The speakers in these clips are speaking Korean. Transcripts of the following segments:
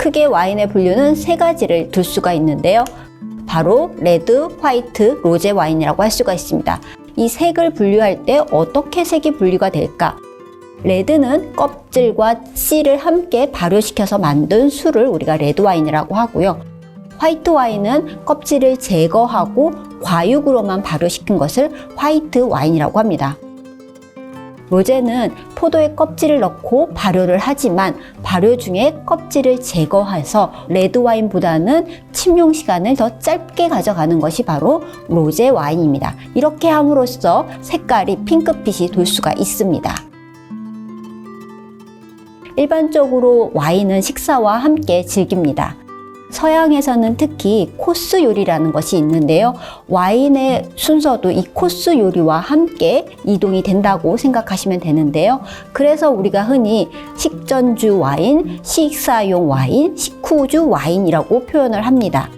크게 와인의 분류는 세 가지를 둘 수가 있는데요. 바로 레드, 화이트, 로제 와인이라고 할 수가 있습니다. 이 색을 분류할 때 어떻게 색이 분류가 될까? 레드는 껍질과 씨를 함께 발효시켜서 만든 술을 우리가 레드 와인이라고 하고요. 화이트 와인은 껍질을 제거하고 과육으로만 발효시킨 것을 화이트 와인이라고 합니다. 로제는 포도의 껍질을 넣고 발효를 하지만 발효 중에 껍질을 제거해서 레드 와인보다는 침용 시간을 더 짧게 가져가는 것이 바로 로제 와인입니다. 이렇게 함으로써 색깔이 핑크빛이 돌 수가 있습니다. 일반적으로 와인은 식사와 함께 즐깁니다. 서양에서는 특히 코스 요리라는 것이 있는데요. 와인의 순서도 이 코스 요리와 함께 이동이 된다고 생각하시면 되는데요. 그래서 우리가 흔히 식전주 와인, 식사용 와인, 식후주 와인이라고 표현을 합니다.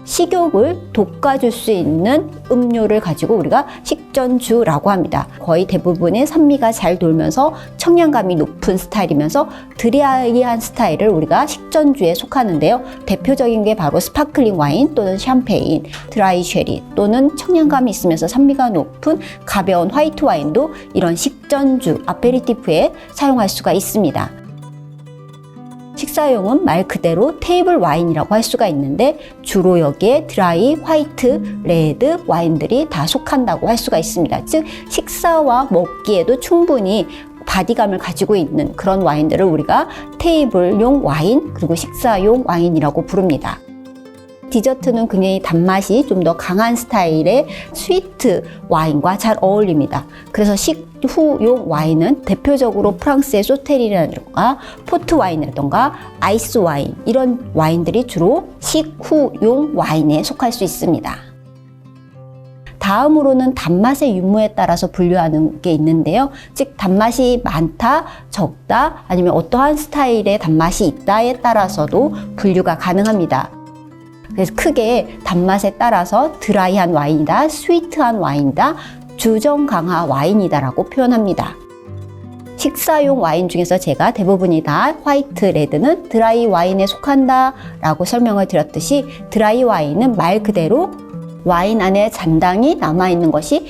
식욕을 돋궈줄 수 있는 음료를 가지고 우리가 식전주라고 합니다. 거의 대부분의 산미가 잘 돌면서 청량감이 높은 스타일이면서 드라이한 스타일을 우리가 식전주에 속하는데요. 대표적인 게 바로 스파클링 와인 또는 샴페인, 드라이 쉐리 또는 청량감이 있으면서 산미가 높은 가벼운 화이트 와인도 이런 식전주, 아페리티프에 사용할 수가 있습니다. 식사용은 말 그대로 테이블 와인이라고 할 수가 있는데 주로 여기에 드라이, 화이트, 레드 와인들이 다 속한다고 할 수가 있습니다. 즉 식사와 먹기에도 충분히 바디감을 가지고 있는 그런 와인들을 우리가 테이블용 와인 그리고 식사용 와인이라고 부릅니다. 디저트는 굉장히 단맛이 좀 더 강한 스타일의 스위트 와인과 잘 어울립니다. 그래서 식후용 와인은 대표적으로 프랑스의 소테리라든가 포트 와인이라든가 아이스 와인 이런 와인들이 주로 식후용 와인에 속할 수 있습니다. 다음으로는 단맛의 유무에 따라서 분류하는 게 있는데요. 즉 단맛이 많다, 적다 아니면 어떠한 스타일의 단맛이 있다에 따라서도 분류가 가능합니다. 그래서 크게 단맛에 따라서 드라이한 와인이다, 스위트한 와인이다, 주정 강화 와인이다 라고 표현합니다. 식사용 와인 중에서 제가 대부분이 다 화이트, 레드는 드라이 와인에 속한다 라고 설명을 드렸듯이 드라이 와인은 말 그대로 와인 안에 잔당이 남아있는 것이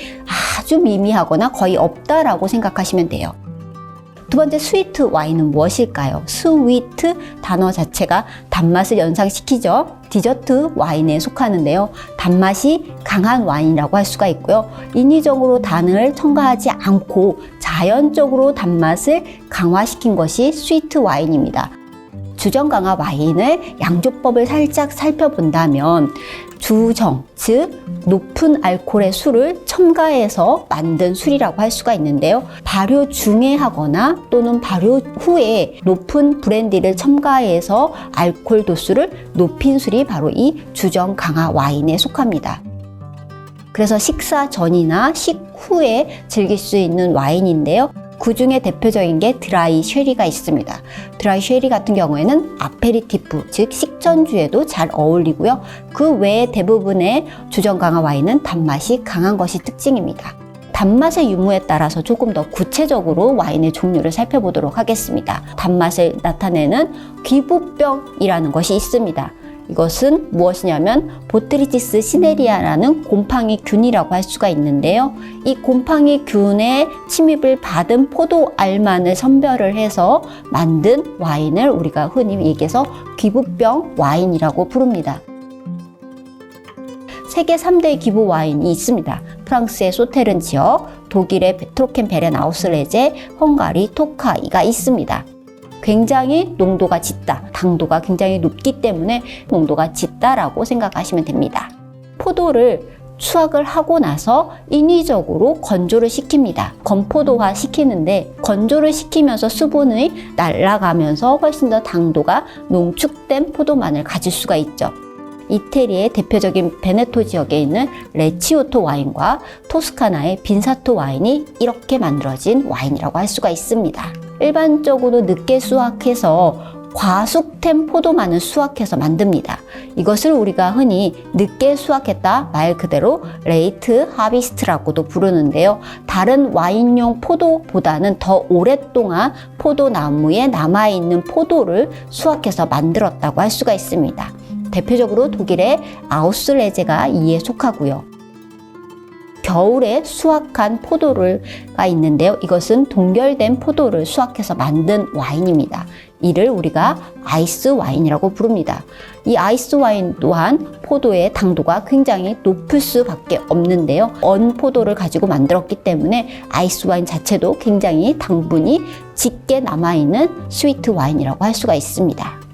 아주 미미하거나 거의 없다라고 생각하시면 돼요. 두 번째 스위트 와인은 무엇일까요? 스위트 단어 자체가 단맛을 연상시키죠. 디저트 와인에 속하는데요. 단맛이 강한 와인이라고 할 수가 있고요. 인위적으로 단을 첨가하지 않고 자연적으로 단맛을 강화시킨 것이 스위트 와인입니다. 주정 강화 와인을 양조법을 살짝 살펴본다면 주정, 즉 높은 알코올의 술을 첨가해서 만든 술이라고 할 수가 있는데요. 발효 중에 하거나 또는 발효 후에 높은 브랜디를 첨가해서 알코올 도수를 높인 술이 바로 이 주정 강화 와인에 속합니다. 그래서 식사 전이나 식후에 즐길 수 있는 와인인데요. 그 중에 대표적인 게 드라이 쉐리가 있습니다. 드라이 쉐리 같은 경우에는 아페리티프, 즉 식전주에도 잘 어울리고요. 그 외에 대부분의 주정 강화 와인은 단맛이 강한 것이 특징입니다. 단맛의 유무에 따라서 조금 더 구체적으로 와인의 종류를 살펴보도록 하겠습니다. 단맛을 나타내는 귀부병이라는 것이 있습니다. 이것은 무엇이냐면 보트리티스 시네리아라는 곰팡이 균이라고 할 수가 있는데요. 이 곰팡이 균의 침입을 받은 포도 알만을 선별을 해서 만든 와인을 우리가 흔히 얘기해서 귀부병 와인이라고 부릅니다. 세계 3대 기부 와인이 있습니다. 프랑스의 소테른 지역, 독일의 트로켄베렌 아우슬레제, 헝가리 토카이가 있습니다. 굉장히 농도가 짙다, 당도가 굉장히 높기 때문에 농도가 짙다라고 생각하시면 됩니다. 포도를 수확을 하고 나서 인위적으로 건조를 시킵니다. 건포도화 시키는데 건조를 시키면서 수분이 날아가면서 훨씬 더 당도가 농축된 포도만을 가질 수가 있죠. 이태리의 대표적인 베네토 지역에 있는 레치오토 와인과 토스카나의 빈사토 와인이 이렇게 만들어진 와인이라고 할 수가 있습니다. 일반적으로 늦게 수확해서 과숙된 포도만을 수확해서 만듭니다. 이것을 우리가 흔히 늦게 수확했다, 말 그대로 레이트 하비스트라고도 부르는데요. 다른 와인용 포도보다는 더 오랫동안 포도나무에 남아있는 포도를 수확해서 만들었다고 할 수가 있습니다. 대표적으로 독일의 아우슬레제가 이에 속하고요. 겨울에 수확한 포도가 있는데요. 이것은 동결된 포도를 수확해서 만든 와인입니다. 이를 우리가 아이스 와인이라고 부릅니다. 이 아이스 와인 또한 포도의 당도가 굉장히 높을 수밖에 없는데요. 언 포도를 가지고 만들었기 때문에 아이스 와인 자체도 굉장히 당분이 짙게 남아있는 스위트 와인이라고 할 수가 있습니다.